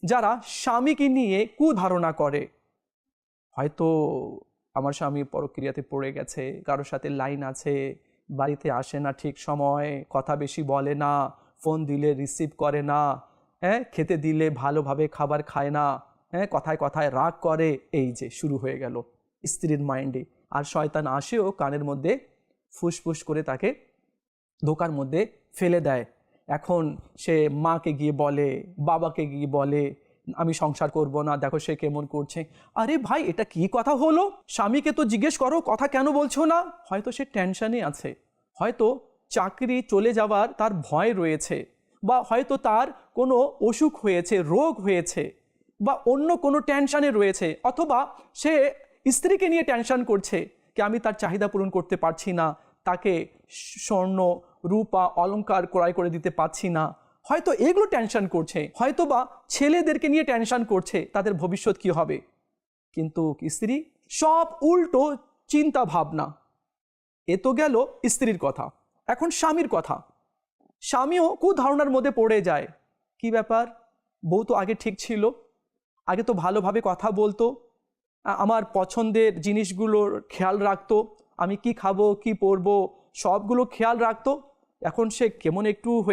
যারা স্বামীকে নিয়ে কুধারণা করে, হয়তো আমার স্বামী পরক্রিয়াতে পড়ে গেছে, কারোর সাথে লাইন আছে, বাড়িতে আসে না ঠিক সময়, কথা বেশি বলে না, ফোন দিলে রিসিভ করে না, খেতে দিলে ভালোভাবে খাবার খায় না, কথায় কথায় রাগ করে। এই যে শুরু হয়ে গেল স্ত্রীর মাইন্ডে। আর শয়তান আসেও কানের মধ্যে ফুসফুস করে তাকে ধোকার মধ্যে ফেলে দেয়। এখন সে মাকে গিয়ে বলে, বাবাকে গিয়ে বলে, আমি সংসার করব না, দেখো সে কেমন করছে। আরে ভাই, এটা কি কথা হলো? স্বামীকে তো জিজ্ঞেস করো কথা কেন বলছো না। হয়তো সে টেনশনে আছে, হয়তো চাকরি চলে যাওয়ার তার ভয় রয়েছে, বা হয়তো তার কোনো অসুখ হয়েছে, রোগ হয়েছে, বা অন্য কোনো টেনশনে রয়েছে, অথবা সে স্ত্রীকে নিয়ে টেনশন করছে কি আমি তার চাহিদা পূরণ করতে পারছি না, তাকে স্বর্ণ রূপা অলংকার ক্রয় করে দিতে পারছি না, হয়তো এগুলো টেনশন করছে, হয়তো বা ছেলেদেরকে নিয়ে টেনশন করছে তাদের ভবিষ্যৎ কি হবে। কিন্তু স্ত্রী সব উল্টো চিন্তা ভাবনা। এ তো গেল স্ত্রীর কথা। এখন স্বামীর কথা। স্বামীও কুধারণার মধ্যে পড়ে যায়। কি ব্যাপার, বউ তো আগে ঠিক ছিল, আগে তো ভালোভাবে কথা বলতো, আমার পছন্দের জিনিসগুলোর খেয়াল রাখতো, আমি কি খাবো কি পরবো সবগুলো খেয়াল রাখতো, এখন সে কেমন একটু হয়ে